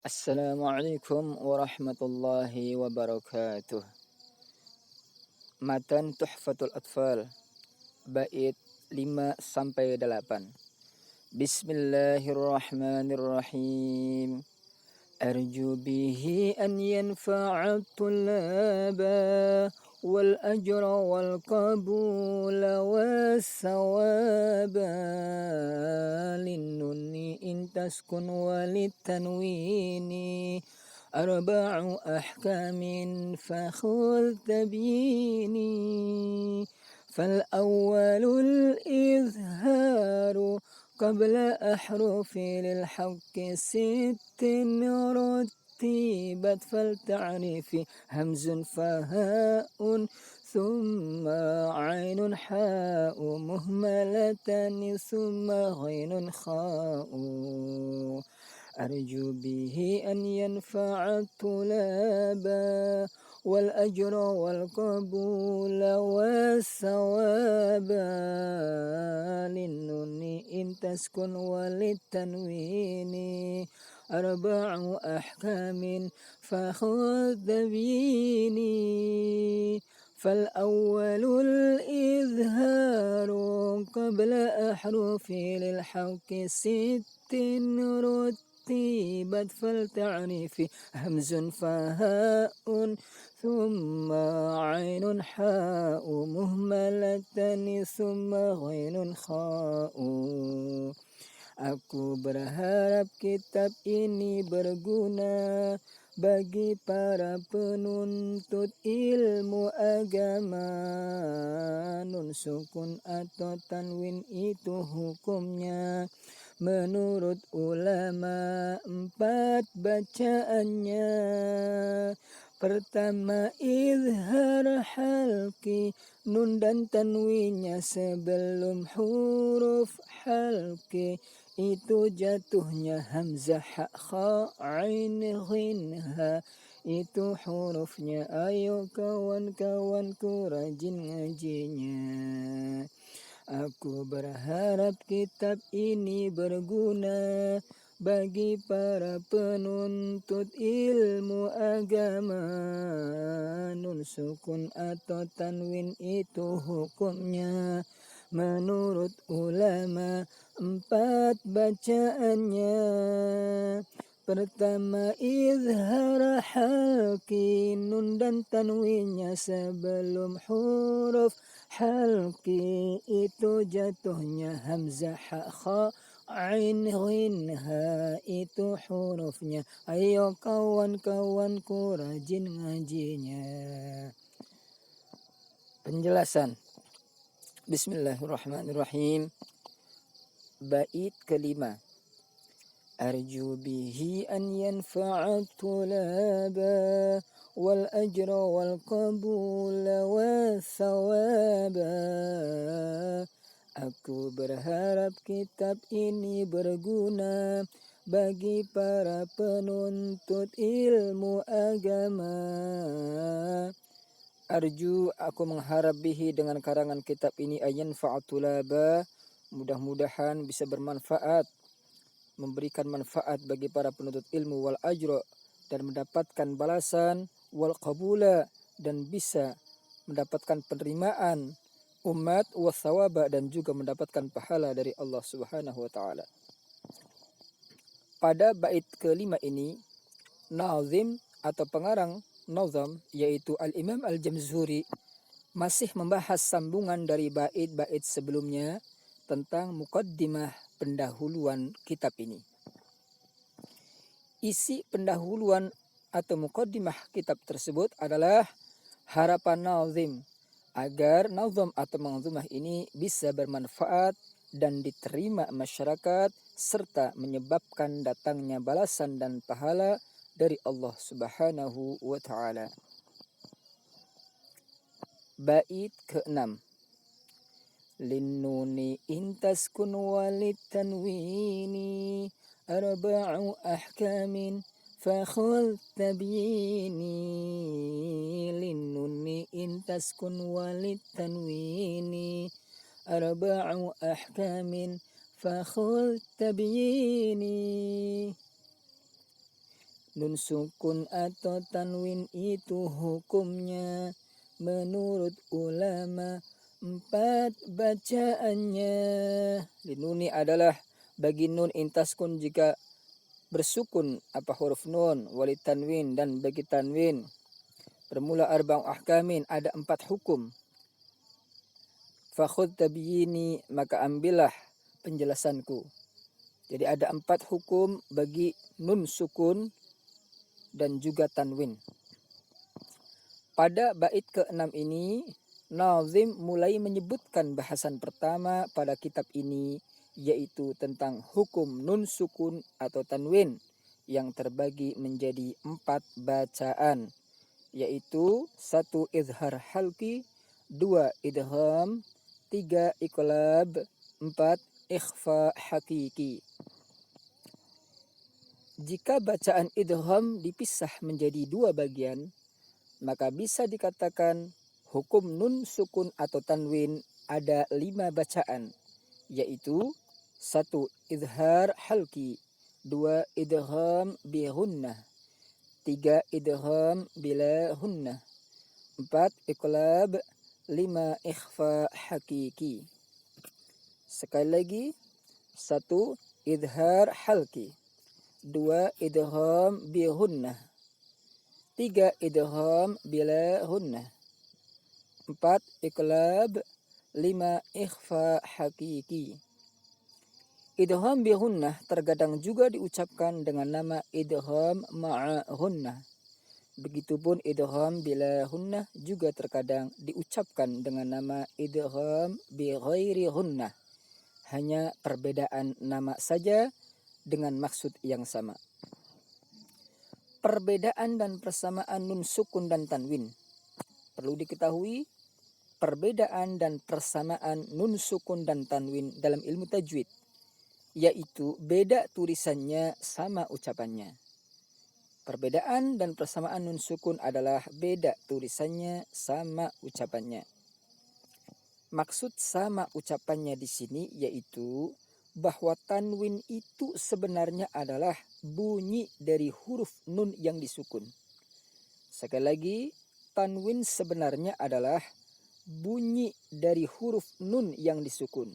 Assalamualaikum warahmatullahi wabarakatuh. Matan Tuhfatul Atfal, bait 5 sampai 8. Bismillahirrahmanirrahim. Arju bihi an yanfa'a tullaba wal ajra wal qabula was sawaba linnuni in taskun walit tanwini أربع أحكام فخذ تبيني فالأول الإظهار قبل أحرف للحق 6 رتبت فلتعرف همز فهاء ثم عين حاء مهملتان ثم غين خاء أرجو به أن ينفع الطلابا والأجر والقبول والثواب للنون إن تسكن وللتنوين أربع أحكام فخذ بيني فالأول الإظهار قبل أحرف للحق 6 رتبت فلتعرف همز فهاء ثم عين حاء مهملتان ثم غين خاء. Aku berharap kitab ini berguna bagi para penuntut ilmu agama. Nun sukun atau tanwin itu hukumnya menurut ulama 4 bacaannya. Pertama, izhar halki, nun dan tanwinnya sebelum huruf halki itu jatuhnya hamzah ha kha ain ghin ha, itu hurufnya. Ayo kawan-kawanku rajin ngajinya. Aku berharap kitab ini berguna bagi para penuntut ilmu agama. Nun sukun atau tanwin itu hukumnya menurut ulama 4 bacaannya. Pertama, izhar halki, nun dan tanwinnya sebelum huruf halki itu jatuhnya hamzah ha kha ain ghin ha, itu hurufnya. Ayo kawan-kawanku rajin ngajinya. Penjelasan. Bismillahirrahmanirrahim. Bait kelima. Arju bihi an yanfa'a tulaba wal ajra wal qabula was sawaba. Aku berharap kitab ini berguna bagi para penuntut ilmu agama. Arju, aku mengharap bihi dengan karangan kitab ini ayan fa'atulaba, mudah-mudahan bisa bermanfaat, memberikan manfaat bagi para penuntut ilmu, wal ajra, dan mendapatkan balasan, wal qabula, dan bisa mendapatkan penerimaan umat, was sawaba, dan juga mendapatkan pahala dari Allah Subhanahu wa taala. Pada bait kelima ini, nazim atau pengarang nazam yaitu Al-Imam Al-Jamzuri masih membahas sambungan dari bait-bait sebelumnya tentang muqaddimah, pendahuluan kitab ini. Isi pendahuluan atau muqaddimah kitab tersebut adalah harapan nazim agar nazam atau manzumah ini bisa bermanfaat dan diterima masyarakat serta menyebabkan datangnya balasan dan pahala dari Allah Subhanahu wa taala. Bait ke-6. Linnuni intaskun walit tanwini arba'u ahkamin fakhudh tabyini. Linnuni intaskun walit tanwini arba'u ahkamin fakhudh tabyini. Nun sukun atau tanwin itu hukumnya menurut ulama 4 bacaannya. Linuni adalah bagi nun intaskun jika bersukun apa huruf nun, walid tanwin dan bagi tanwin bermula arba'u ahkamin ada 4 hukum. Fakhudh tabyini maka ambillah penjelasanku. Jadi ada 4 hukum bagi nun sukun dan juga tanwin. Pada bait ke-6 ini, nazim mulai menyebutkan bahasan pertama pada kitab ini, yaitu tentang hukum nun sukun atau tanwin yang terbagi menjadi 4 bacaan, yaitu 1 izhar halqi, 2 idgham, 3 iqlab, 4 ikhfa hakiki. Jika bacaan idgham dipisah menjadi 2 bagian, maka bisa dikatakan hukum nun sukun atau tanwin ada 5 bacaan, yaitu 1 izhar halqi, 2 idgham bi gunnah, 3 idgham bila gunnah, 4 iqlab, 5 ikhfa hakiki. Sekali lagi, 1 izhar halqi, 2 idgham bi gunnah, 3 idgham bila gunnah, 4 iqlab, 5 ikhfa hakiki. Idgham bi gunnah terkadang juga diucapkan dengan nama idgham ma'a gunnah. Begitupun idgham bila gunnah juga terkadang diucapkan dengan nama idgham bi ghairi gunnah. Hanya perbedaan nama saja dengan maksud yang sama. Perbedaan dan persamaan nun sukun dan tanwin. Perlu diketahui, perbedaan dan persamaan nun sukun dan tanwin dalam ilmu tajwid, yaitu beda tulisannya sama ucapannya. Perbedaan dan persamaan nun sukun adalah beda tulisannya sama ucapannya. Maksud sama ucapannya di sini yaitu bahwa tanwin itu sebenarnya adalah bunyi dari huruf nun yang disukun. Sekali lagi, tanwin sebenarnya adalah bunyi dari huruf nun yang disukun.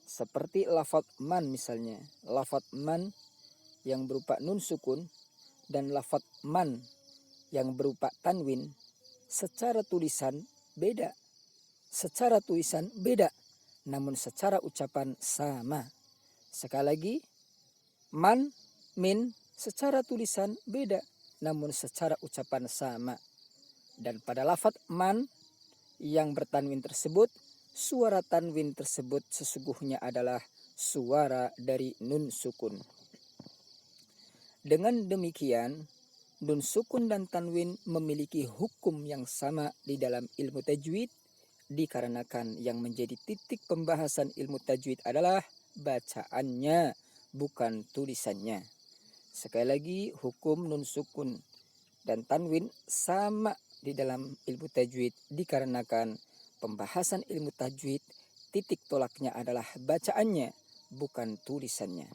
Seperti lafadz man misalnya. Lafadz man yang berupa nun sukun dan lafadz man yang berupa tanwin secara tulisan beda. Secara tulisan beda, namun secara ucapan sama. Sekali lagi, man, min secara tulisan beda, namun secara ucapan sama. Dan pada lafadz man yang bertanwin tersebut, suara tanwin tersebut sesungguhnya adalah suara dari nun sukun. Dengan demikian, nun sukun dan tanwin memiliki hukum yang sama di dalam ilmu tajwid, dikarenakan yang menjadi titik pembahasan ilmu tajwid adalah bacaannya, bukan tulisannya. Sekali lagi, hukum nun sukun dan tanwin sama di dalam ilmu tajwid, dikarenakan pembahasan ilmu tajwid titik tolaknya adalah bacaannya, bukan tulisannya.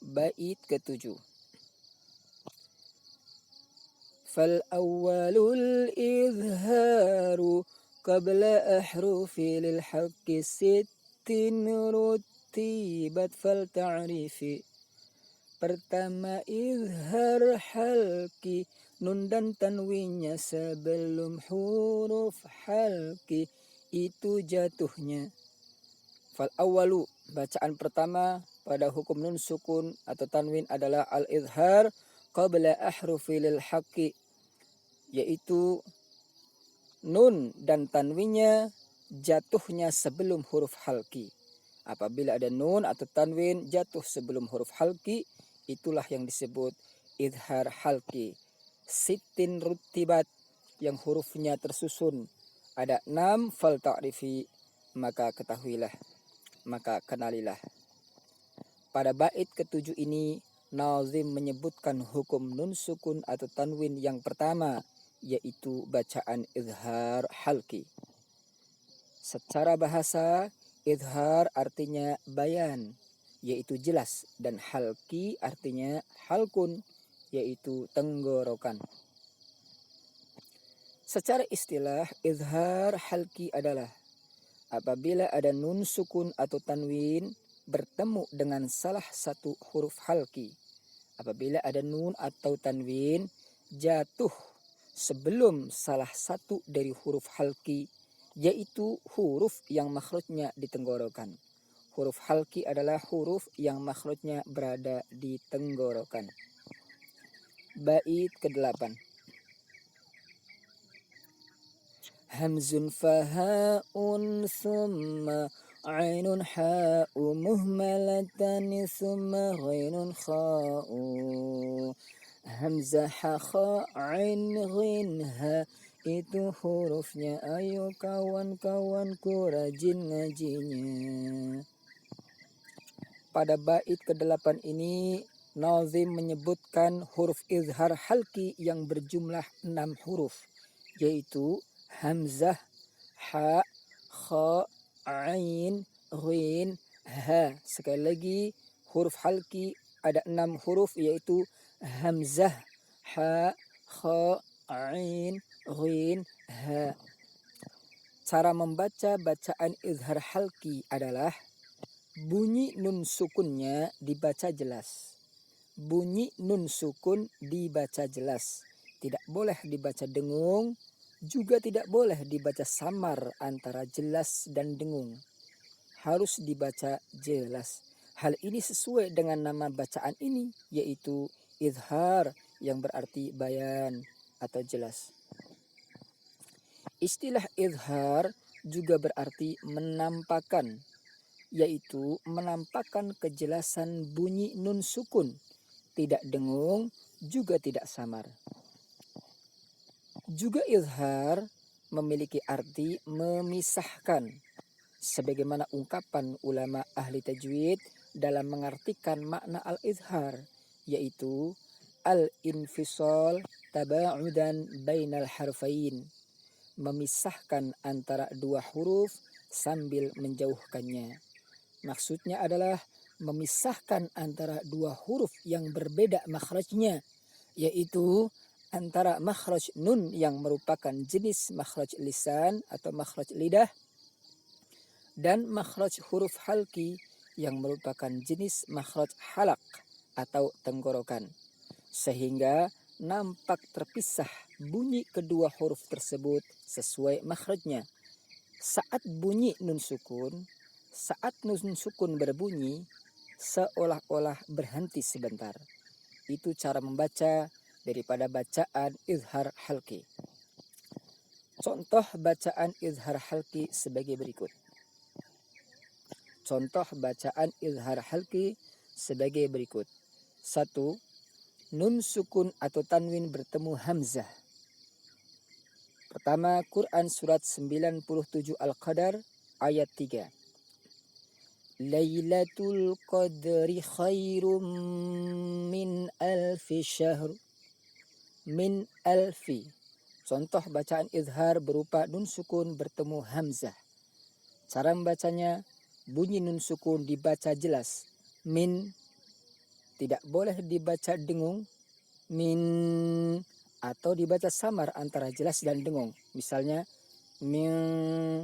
Bait ke-7. Fal awwalul izharu qabla ahrufi lil haqqi sittin rutibat fal ta'rifi. Pertama izhar halqi, nun dan tanwinnya sebelum huruf halqi itu jatuhnya. Fal awwalu, bacaan pertama pada hukum nun sukun atau tanwin adalah al-izhar qabla ahrufi lil haqqi, yaitu nun dan tanwinnya jatuhnya sebelum huruf halqi. Apabila ada nun atau tanwin jatuh sebelum huruf halqi, itulah yang disebut izhar halqi. Sittin rutibat, yang hurufnya tersusun ada 6, fal ta'rifi, maka ketahuilah, maka kenalilah. Pada bait ke-7 ini, nazim menyebutkan hukum nun sukun atau tanwin yang pertama, yaitu bacaan izhar halqi. Secara bahasa, izhar artinya bayan, yaitu jelas, dan halqi artinya halkun, yaitu tenggorokan. Secara istilah, izhar halki adalah apabila ada nun sukun atau tanwin bertemu dengan salah satu huruf halki. Apabila ada nun atau tanwin jatuh sebelum salah satu dari huruf halki, yaitu huruf yang makhrajnya di tenggorokan. Huruf halki adalah huruf yang makhrajnya berada di tenggorokan. Bait ke-8. Hamzun fahaun thumma ainun ha'u muhmalatan thumma ghainun kha'u. Hamzah ha kha ain ghin ha itu hurufnya, ayo kawan-kawanku rajin ngajinya. Pada bait ke-8 ini nazim menyebutkan huruf izhar halki yang berjumlah 6 huruf, yaitu hamzah, ha, kha, ain, ghin, ha. Sekali lagi, huruf halki ada 6 huruf, yaitu hamzah, ha, kha, ain, ghin, ha. Cara membaca bacaan izhar halki adalah bunyi nun sukunnya dibaca jelas. Bunyi nun sukun dibaca jelas. Tidak boleh dibaca dengung, juga tidak boleh dibaca samar antara jelas dan dengung. Harus dibaca jelas. Hal ini sesuai dengan nama bacaan ini, yaitu izhar, yang berarti bayan atau jelas. Istilah izhar juga berarti menampakkan, yaitu menampakkan kejelasan bunyi nun sukun, tidak dengung, juga tidak samar. Juga izhar memiliki arti memisahkan, sebagaimana ungkapan ulama ahli tajwid dalam mengartikan makna al-izhar, yaitu al-infisal taba'udan bainal harfain, memisahkan antara dua huruf sambil menjauhkannya. Maksudnya adalah memisahkan antara dua huruf yang berbeda makhrajnya, yaitu antara makhraj nun yang merupakan jenis makhraj lisan atau makhraj lidah dan makhraj huruf halki yang merupakan jenis makhraj halak atau tenggorokan, sehingga nampak terpisah bunyi kedua huruf tersebut sesuai makhrajnya. Saat nun sukun berbunyi, seolah-olah berhenti sebentar. Itu cara membaca daripada bacaan izhar halki. Contoh bacaan izhar halki sebagai berikut. Contoh bacaan izhar halki sebagai berikut. 1. Nun sukun atau tanwin bertemu hamzah. Pertama, Quran surat 97 Al-Qadar ayat 3. Lailatul qadri khairum min alfi syahr. Min alfi. Contoh bacaan izhar berupa nun sukun bertemu hamzah. Cara membacanya, bunyi nun sukun dibaca jelas. Min, tidak boleh dibaca dengung. Min, atau dibaca samar antara jelas dan dengung. Misalnya, min,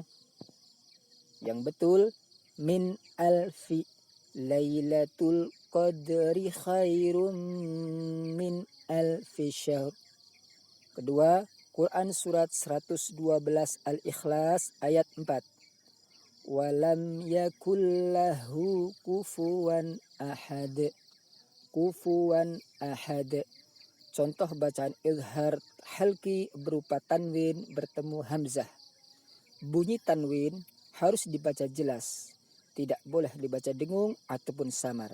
yang betul min alfi. Lailatul qadri khairum min alfi syahr. Kedua, Quran surat 112 Al-Ikhlas ayat 4. Walam yakullahu kufuwan ahad. Kufuwan ahad. Contoh bacaan izhar halki berupa tanwin bertemu hamzah. Bunyi tanwin harus dibaca jelas, tidak boleh dibaca dengung ataupun samar.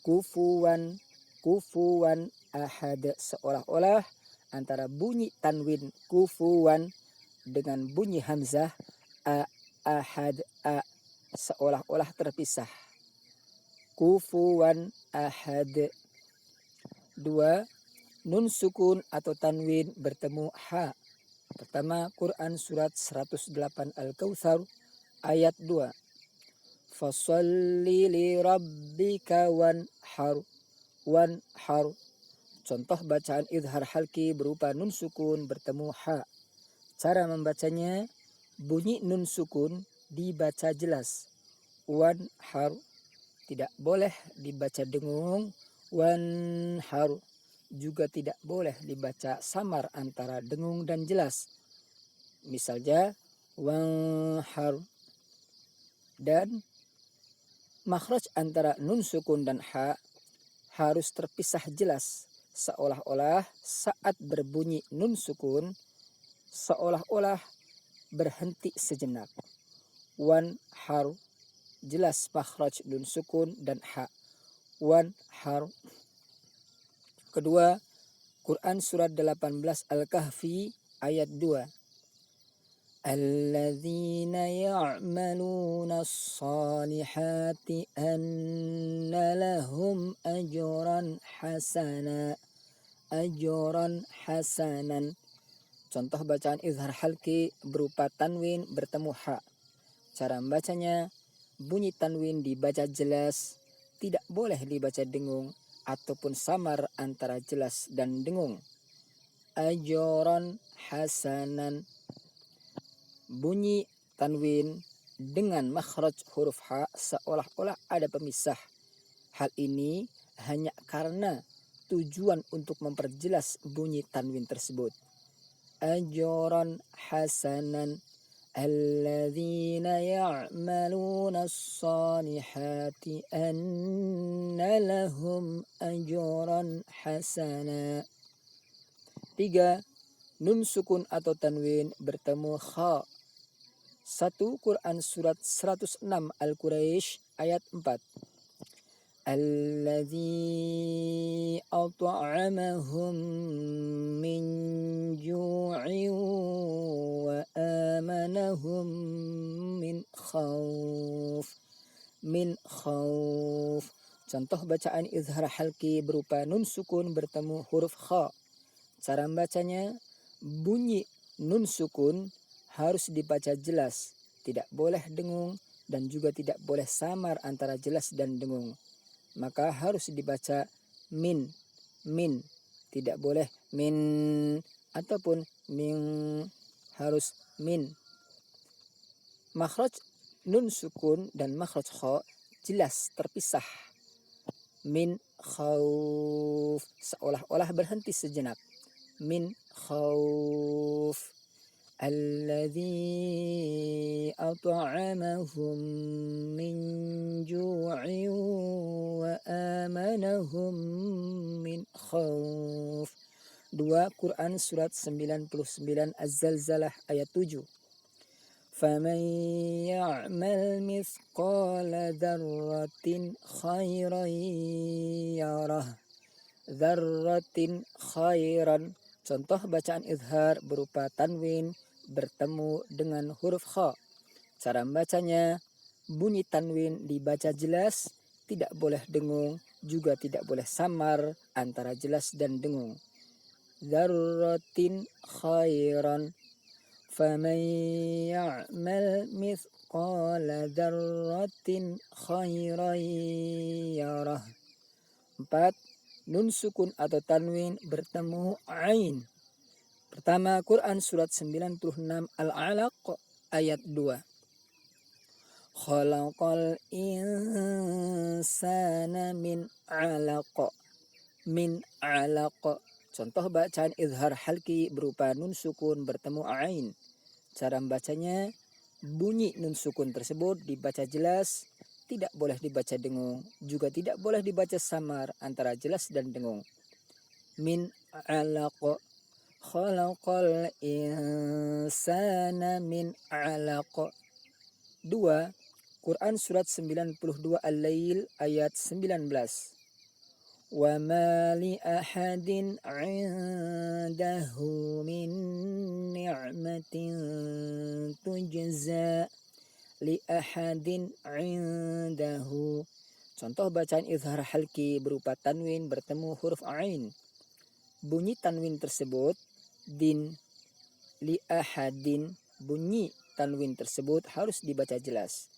Kufuwan, kufuwan ahad, seolah-olah antara bunyi tanwin kufuwan dengan bunyi hamzah ahad seolah-olah terpisah. Kufuwan ahad. 2. Nun sukun atau tanwin bertemu ha. Pertama, Quran surat 108 Al-Kautsar ayat 2. Fasholli li rabbika wanhar. Wanhar. Contoh bacaan izhar halki berupa nun sukun bertemu ha. Cara membacanya, bunyi nun sukun dibaca jelas. Wan haru, tidak boleh dibaca dengung. Wan haru, juga tidak boleh dibaca samar antara dengung dan jelas. Misalnya wan haru. Dan makhraj antara nun sukun dan ha harus terpisah jelas, seolah-olah saat berbunyi nun sukun seolah-olah berhenti sejenak. Wan haru, jelas makhraj nun sukun dan ha. Wan haru. Kedua, Quran surat 18 Al-Kahfi ayat 2. Alladzina ya'maluna as-salihati anna lahum ajran hasana. Ajran hasanan. Contoh bacaan izhar halki berupa tanwin bertemu ha. Cara membacanya, bunyi tanwin dibaca jelas, tidak boleh dibaca dengung ataupun samar antara jelas dan dengung. Ajran hasanan. Bunyi tanwin dengan makhraj huruf ha seolah-olah ada pemisah. Hal ini hanya karena tujuan untuk memperjelas bunyi tanwin tersebut. Ajran hasanan. Alladzina ya'maluna as-salihati anna lahum ajran hasana. 3. Nun sukun atau tanwin bertemu kha. 1 Quran surat 106 Al-Quraisy ayat 4. Alladzi at'amahum min ju'in wa amanahum min khauf. Min khauf. Contoh bacaan izhar halki berupa nun sukun bertemu huruf kha. Cara membacanya, bunyi nun sukun harus dibaca jelas, tidak boleh dengung dan juga tidak boleh samar antara jelas dan dengung. Maka harus dibaca min, tidak boleh min ataupun min, harus min. Makhraj nun sukun dan makhraj kha jelas terpisah. Min khauf, seolah-olah berhenti sejenak. Min khauf. Alladzi at'amahum min ju'in wa amanahum min khauf. 2 Quran surat 99 Az-Zalzalah ayat 7. Faman ya'mal mithqala dzarratin khairan yarah. Dzarratin khairan. Contoh bacaan izhar berupa tanwin bertemu dengan huruf kha. Cara membacanya, bunyi tanwin dibaca jelas, tidak boleh dengung, juga tidak boleh samar antara jelas dan dengung. Dzarratin khairan. Faman ya'mal mithqala dzarratin khairan yarah. 4. Nun sukun atau tanwin bertemu ain. Pertama Quran surat 96 Al-Alaq ayat 2. Khalaqal insana min 'alaq. Min 'alaq. Contoh bacaan izhar halki berupa nun sukun bertemu ain. Cara membacanya, bunyi nun sukun tersebut dibaca jelas, tidak boleh dibaca dengung, juga tidak boleh dibaca samar antara jelas dan dengung. Min 'alaq. Khalaqal insana min 'alaq. 2 Quran surat 92 Al-Lail ayat 19. Wa ma li ahadin 'indahu min ni'matin tujza. Li ahadin 'indahu. Contoh bacaan izhar halki berupa tanwin bertemu huruf ain. Bunyi tanwin tersebut din. Li ahadin, bunyi tanwin tersebut harus dibaca jelas.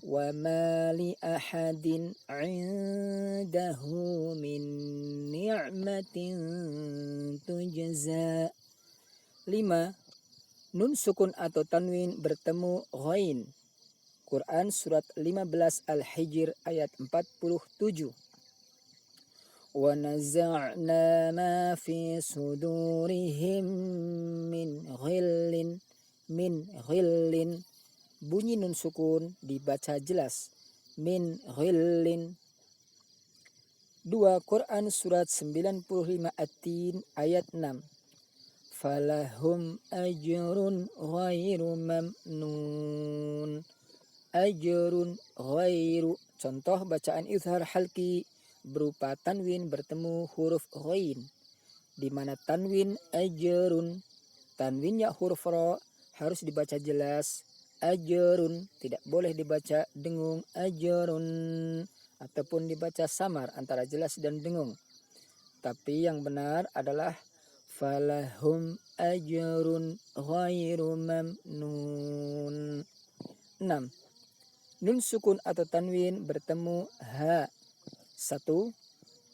wa ma li ahadin 'indahu min ni'matin tujza. 5. Nun sukun atau tanwin bertemu ghain. Quran surat 15 Al-Hijr ayat 47. Wa naza'na ma fi sudurihim min ghillin. Bunyi nun sukun dibaca jelas. Min ghillin. 2. Quran surat 95 At-Tin ayat 6. Falahum ajrun ghairu mamnun. Ajrun ghairu. Contoh bacaan izhar halki berupa tanwin bertemu huruf ghain, di mana tanwin ajrun, tanwinnya huruf ra harus dibaca jelas. Ajrun tidak boleh dibaca dengung ajrun ataupun dibaca samar antara jelas dan dengung. Tapi yang benar adalah falahum ajrun ghairu mamnun. 6. Nun sukun atau tanwin bertemu ha. 1.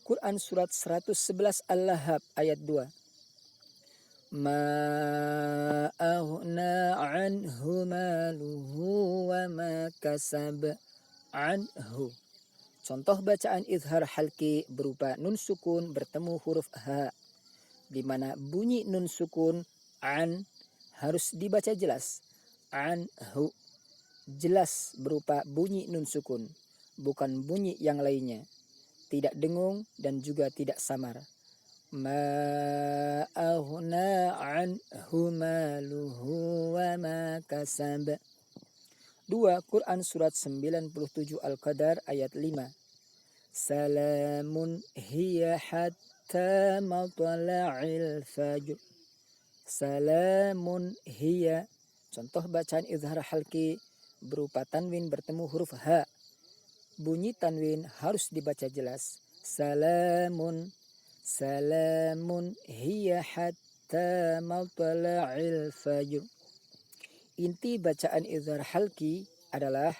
Quran surat 111 Al-Lahab ayat 2. Ma aghna anhu maluhu wa ma kasab. Anhu. Contoh bacaan izhar halki berupa nun sukun bertemu huruf ha, di mana bunyi nun sukun an harus dibaca jelas. Anhu. Jelas berupa bunyi nun sukun, bukan bunyi yang lainnya. Tidak dengung dan juga tidak samar. Ma aghna anhu maluhu wa ma kasab. 2. Quran surat 97 Al-Qadar ayat 5. Salamun hiya hatta matla'il fajr. Salamun hiya. Contoh bacaan izhar halki berupa tanwin bertemu huruf ha. Bunyi tanwin harus dibaca jelas. Salamun. Salamun hiya hatta matla'il fajr. Inti bacaan izhar halki adalah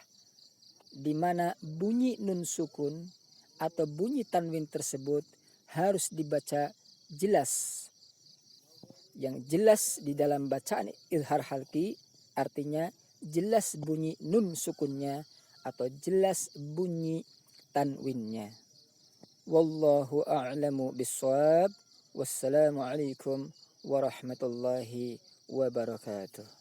di mana bunyi nun sukun atau bunyi tanwin tersebut harus dibaca jelas. Yang jelas di dalam bacaan izhar halki artinya jelas bunyi nun sukunnya atau jelas bunyi tanwinnya. Wallahu a'lamu bissawab. Wassalamualaikum warahmatullahi wabarakatuh.